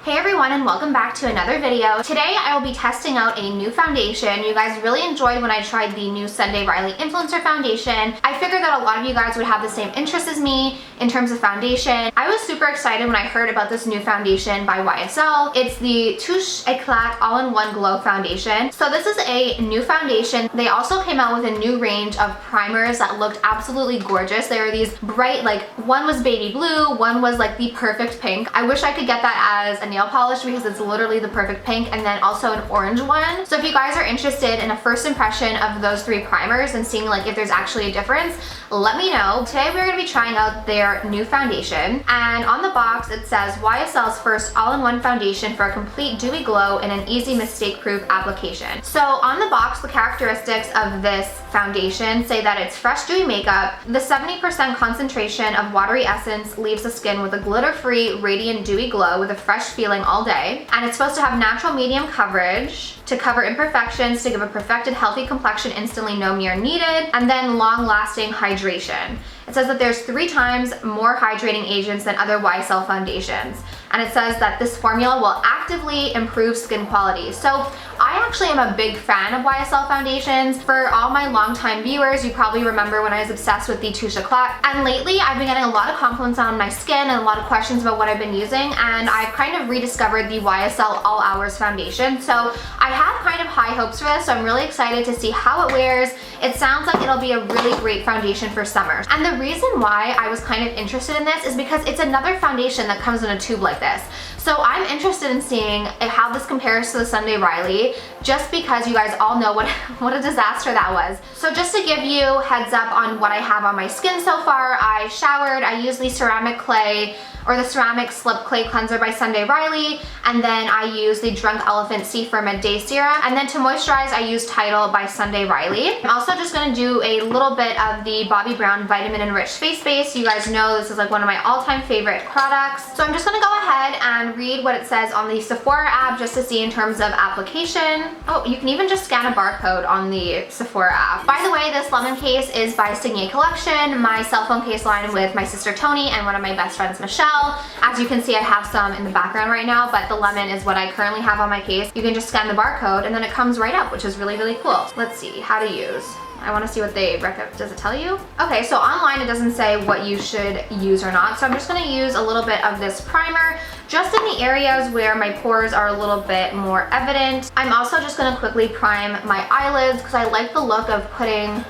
Hey everyone, and welcome back to another video. Today I will be testing out a new foundation. You guys really enjoyed when I tried the new Sunday Riley Influencer Foundation. I figured that a lot of you guys would have the same interest as me in terms of foundation. I was super excited when I heard about this new foundation by YSL. It's the Touche Eclat All-in-One Glow Foundation. So this is a new foundation. They also came out with a new range of primers that looked absolutely gorgeous. They were these bright, like one was baby blue, one was like the perfect pink. I wish I could get that as a nail polish because it's literally the perfect pink, and then also an orange one. So if you guys are interested in a first impression of those three primers and seeing like if there's actually a difference, let me know. Today we're going to be trying out their new foundation, and on the box it says YSL's first all-in-one foundation for a complete dewy glow in an easy mistake-proof application. So on the box, the characteristics of this foundation say that it's fresh dewy makeup. The 70% concentration of watery essence leaves the skin with a glitter-free, radiant, dewy glow with a fresh feeling all day. And it's supposed to have natural medium coverage to cover imperfections, to give a perfected healthy complexion instantly, no mirror needed, and then long-lasting hydration. It says that there's 3 times more hydrating agents than other YSL foundations. And it says that this formula will actively improve skin quality. So I actually am a big fan of YSL foundations. For all my longtime viewers, you probably remember when I was obsessed with the Touche Eclat. And lately I've been getting a lot of compliments on my skin and a lot of questions about what I've been using, and I've kind of rediscovered the YSL All Hours foundation. So I have kind of high hopes for this, so I'm really excited to see how it wears. It sounds like it'll be a really great foundation for summer. And the reason why I was kind of interested in this is because it's another foundation that comes in a tube like this. So I'm interested in seeing how this compares to the Sunday Riley, just because you guys all know what a disaster that was. So just to give you heads up on what I have on my skin so far, I showered, I used the ceramic clay or the ceramic slip clay cleanser by Sunday Riley, and then I used the Drunk Elephant Seafoam Day Serum, and then to moisturize I used Untitled by Sunday Riley. I'm also just going to do a little bit of the Bobbi Brown Vitamin Enriched Face Base. You guys know this is like one of my all-time favorite products. So I'm just going to go ahead and read what it says on the Sephora app just to see in terms of application. Oh, you can even just scan a barcode on the Sephora app. By the way, this lemon case is by Signet Collection, my cell phone case line with my sister Tony and one of my best friends Michelle. As you can see, I have some in the background right now, but the lemon is what I currently have on my case. You can just scan the barcode and then it comes right up, which is really, really cool. Let's see how to use. I want to see what they recommend. Does it tell you? Okay, so online it doesn't say what you should use or not, so I'm just going to use a little bit of this primer just in the areas where my pores are a little bit more evident. I'm also just going to quickly prime my eyelids because I like the look of putting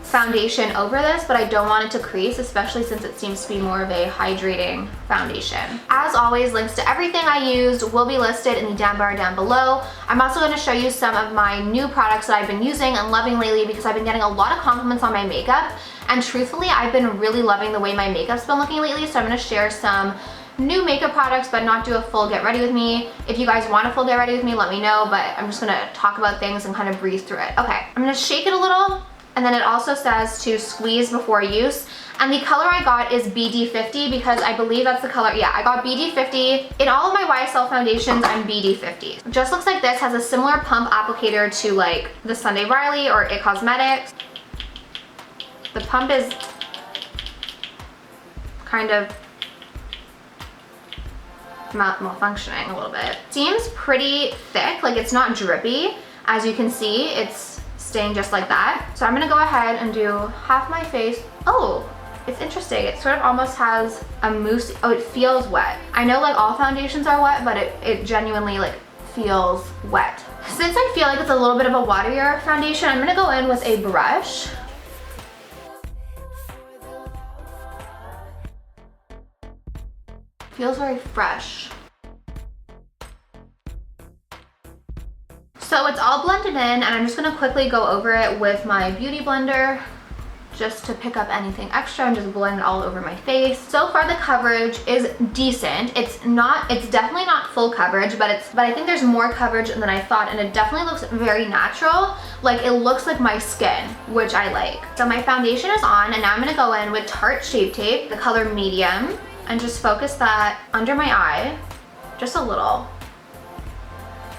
foundation over this, but I don't want it to crease, especially since it seems to be more of a hydrating foundation. As always, links to everything I used will be listed in the down bar down below. I'm also going to show you some of my new products that I've been using and loving lately because I've been getting a lot of compliments on my makeup, and truthfully I've been really loving the way my makeup's been looking lately, so I'm going to share some new makeup products but not do a full get ready with me. If you guys want a full get ready with me, let me know, but I'm just going to talk about things and kind of breeze through it. Okay, I'm going to shake it a little. And then it also says to squeeze before use. And the color I got is BD50 because I believe that's the color. Yeah, I got BD50. In all of my YSL foundations, I'm BD50. Just looks like this. Has a similar pump applicator to like the Sunday Riley or It Cosmetics. The pump is kind of malfunctioning a little bit. Seems pretty thick, like it's not drippy. As you can see, it's staying just like that. So I'm gonna go ahead and do half my face. Oh, it's interesting. It sort of almost has a mousse. Oh, it feels wet. I know like all foundations are wet, but it genuinely like feels wet. Since I feel like it's a little bit of a waterier foundation, I'm gonna go in with a brush. Feels very fresh. So it's all blended in, and I'm just going to quickly go over it with my beauty blender just to pick up anything extra and just blend it all over my face. So far the coverage is decent. It's definitely not full coverage, but I think there's more coverage than I thought, and it definitely looks very natural. Like it looks like my skin, which I like. So my foundation is on, and now I'm going to go in with Tarte Shape Tape, the color medium, and just focus that under my eye, just a little.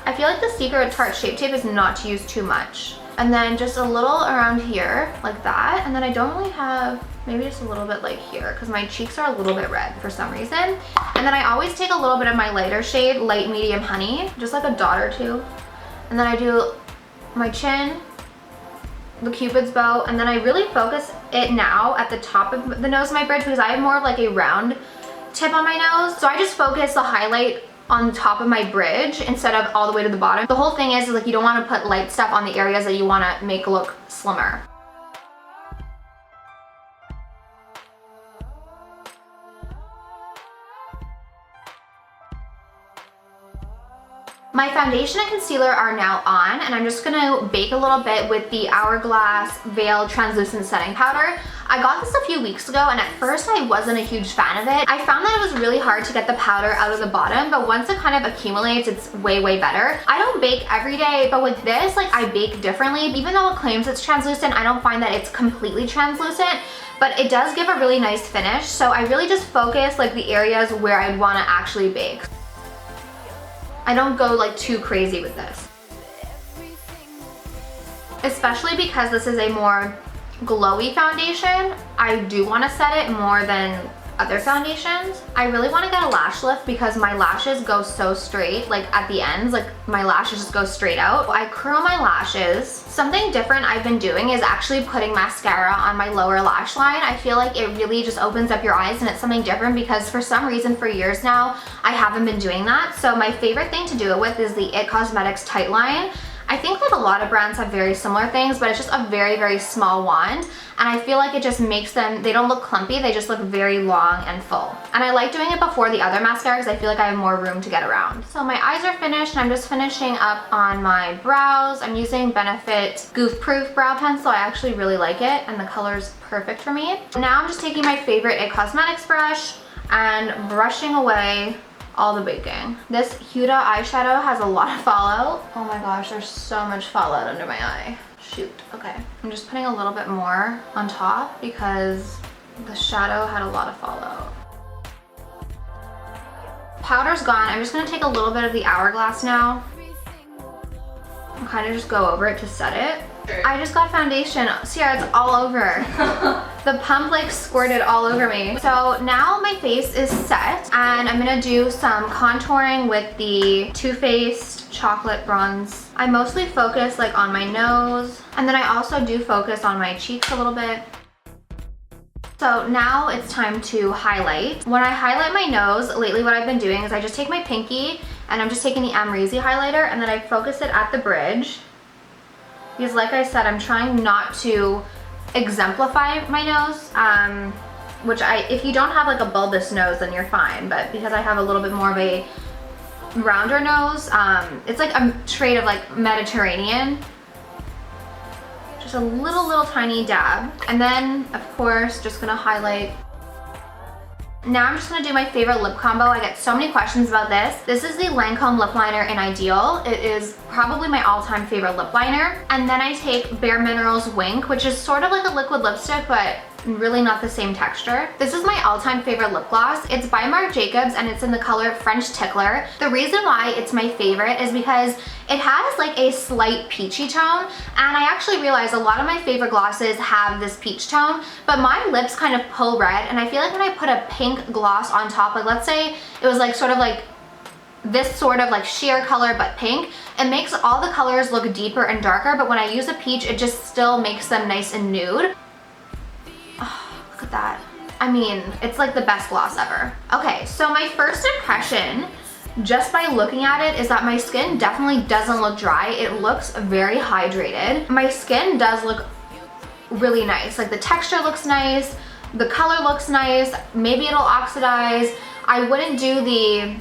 I feel like the secret with Tarte Shape Tape is not to use too much. And then just a little around here, like that. And then I don't really have maybe just a little bit like here, because my cheeks are a little bit red for some reason. And then I always take a little bit of my lighter shade, light medium honey, just like a dot or two. And then I do my chin, the Cupid's bow, and then I really focus it now at the top of the nose of my bridge because I have more of like a round tip on my nose. So I just focus the highlight on top of my bridge instead of all the way to the bottom. The whole thing is like you don't want to put light stuff on the areas that you want to make look slimmer. My foundation and concealer are now on, and I'm just gonna bake a little bit with the Hourglass Veil Translucent Setting Powder. I got this a few weeks ago, and at first I wasn't a huge fan of it. I found that it was really hard to get the powder out of the bottom, but once it kind of accumulates, it's way, way better. I don't bake every day, but with this, like, I bake differently. Even though it claims it's translucent, I don't find that it's completely translucent, but it does give a really nice finish. So I really just focus like the areas where I'd wanna actually bake. I don't go like too crazy with this. Especially because this is a more glowy foundation, I do want to set it more than other foundations. I really want to get a lash lift because my lashes go so straight, like at the ends, like my lashes just go straight out. I curl my lashes. Something different I've been doing is actually putting mascara on my lower lash line. I feel like it really just opens up your eyes, and it's something different because for some reason for years now, I haven't been doing that. So my favorite thing to do it with is the IT Cosmetics Tight Line. I think like a lot of brands have very similar things, but it's just a very, very small wand. And I feel like it just makes them, they don't look clumpy, they just look very long and full. And I like doing it before the other mascara because I feel like I have more room to get around. So my eyes are finished, and I'm just finishing up on my brows. I'm using Benefit Goof Proof Brow Pencil. I actually really like it, and the color's perfect for me. Now I'm just taking my favorite IT Cosmetics brush and brushing away all the baking. This Huda eyeshadow has a lot of fallout. Oh my gosh, there's so much fallout under my eye. Shoot, okay. I'm just putting a little bit more on top because the shadow had a lot of fallout. Powder's gone. I'm just gonna take a little bit of the Hourglass now and kind of just go over it to set it. I just got foundation. See how it's all over. The pump like squirted all over me. So now my face is set, and I'm gonna do some contouring with the Too Faced Chocolate Bronze. I mostly focus like on my nose, and then I also do focus on my cheeks a little bit. So now it's time to highlight. When I highlight my nose, lately what I've been doing is I just take my pinky and I'm just taking the Amrezy highlighter, and then I focus it at the bridge. Because like I said, I'm trying not to exemplify my nose, which if you don't have like a bulbous nose, then you're fine. But because I have a little bit more of a rounder nose, it's like a shade of like Mediterranean. Just a little tiny dab. And then of course, just gonna highlight. Now I'm just gonna do my favorite lip combo. I get so many questions about this. This is the Lancome lip liner in Ideal. It is probably my all-time favorite lip liner. And then I take Bare Minerals Wink, which is sort of like a liquid lipstick, but really not the same texture. This is my all-time favorite lip gloss. It's by Marc Jacobs, and it's in the color French Tickler. The reason why it's my favorite is because it has like a slight peachy tone, and I actually realized a lot of my favorite glosses have this peach tone, but my lips kind of pull red, and I feel like when I put a pink gloss on top, like let's say it was like sort of like this sort of like sheer color but pink, it makes all the colors look deeper and darker, but when I use a peach, it just still makes them nice and nude. Oh, look at that. I mean, it's like the best gloss ever. Okay, so my first impression, just by looking at it, is that my skin definitely doesn't look dry. It looks very hydrated. My skin does look really nice. Like the texture looks nice, the color looks nice, maybe it'll oxidize. I wouldn't do the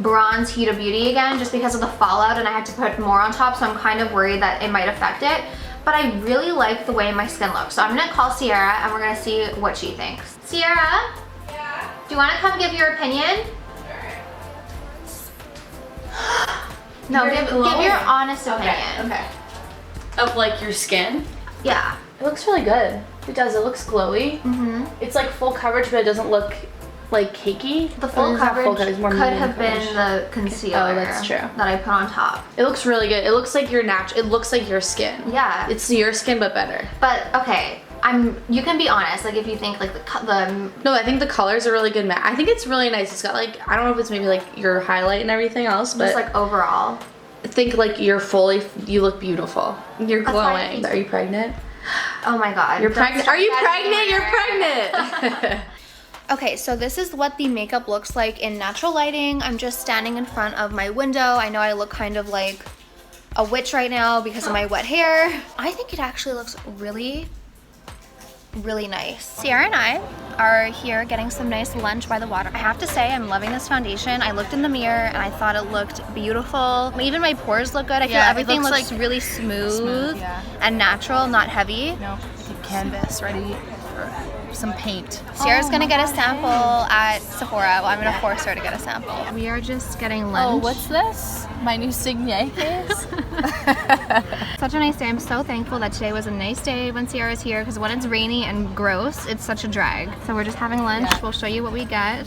bronze Huda Beauty again just because of the fallout, and I had to put more on top, so I'm kind of worried that it might affect it. But I really like the way my skin looks. So I'm gonna call Sierra and we're gonna see what she thinks. Sierra? Yeah? Do you wanna come give your opinion? Sure. No, give your honest opinion. Okay. Of like your skin? Yeah. It looks really good. It does. It looks glowy. It's like full coverage, but it doesn't look like cakey. The full coverage it's more could have coverage. been the concealer. Oh, that's true. That I put on top. It looks really good. It looks like your natural. It looks like your skin. Yeah. It's your skin, but better. But okay, you can be honest, like if you think like the No, I think the colors are really good match. I think it's really nice. It's got like, I don't know if it's maybe like your highlight and everything else, but just like overall. I think like you look beautiful. You're glowing. Are you pregnant? Oh my god. You're pregnant. Are you pregnant? You're pregnant. Okay, so this is what the makeup looks like in natural lighting. I'm just standing in front of my window. I know I look kind of like a witch right now because of my wet hair. I think it actually looks really, really nice. Sierra and I are here getting some nice lunch by the water. I have to say, I'm loving this foundation. I looked in the mirror and I thought it looked beautiful. Even my pores look good. I feel everything looks like really smooth and natural, not heavy. No, like a canvas ready for some paint. Sierra's gonna get a sample at Sephora. Well, I'm gonna force her to get a sample. We are just getting lunch. Oh, what's this? My new Signet case? Such a nice day. I'm so thankful that today was a nice day when Sierra's here, because when it's rainy and gross, it's such a drag. So we're just having lunch. We'll show you what we get.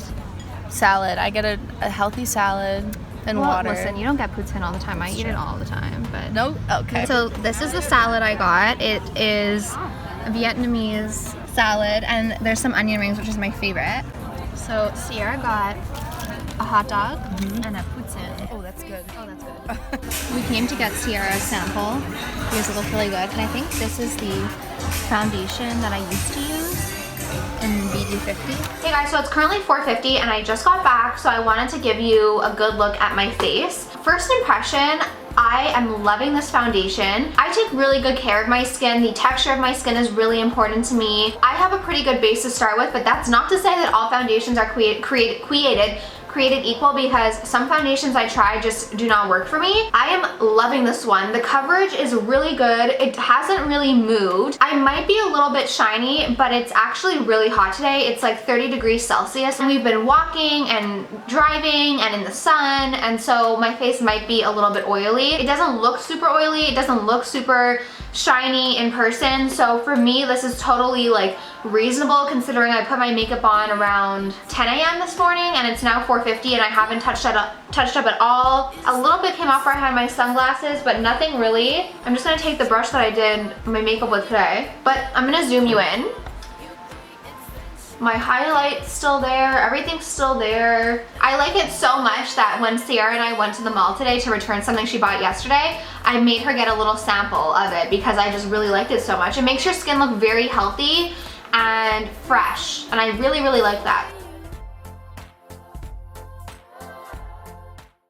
Salad. I get a healthy salad and water. Listen, you don't get poutine all the time. I eat it all the time, but no. Okay. So this is the salad I got. It is a Vietnamese salad, and there's some onion rings, which is my favorite. So Sierra got a hot dog and a poutine. Oh, that's good. Oh, that's good. We came to get Sierra a sample because it looked really good, and I think this is the foundation that I used to use in BD50. Hey guys, so it's currently 4:50 and I just got back, so I wanted to give you a good look at my face. First impression, I am loving this foundation. I take really good care of my skin. The texture of my skin is really important to me. I have a pretty good base to start with, but that's not to say that all foundations are created equal, because some foundations I try just do not work for me. I am loving this one. The coverage is really good. It hasn't really moved. I might be a little bit shiny, but it's actually really hot today. It's like 30 degrees Celsius, and we've been walking and driving and in the sun, and so my face might be a little bit oily. It doesn't look super oily. It doesn't look super shiny in person, so for me this is totally like reasonable, considering I put my makeup on around 10 a.m. this morning and it's now 4:50 and I haven't touched up at all. A little bit came off where I had my sunglasses, but nothing really. I'm just gonna take the brush that I did my makeup with today, but I'm gonna zoom you in. My highlight's still there, everything's still there. I like it so much that when Sierra and I went to the mall today to return something she bought yesterday, I made her get a little sample of it because I just really liked it so much. It makes your skin look very healthy and fresh, and I really, really like that.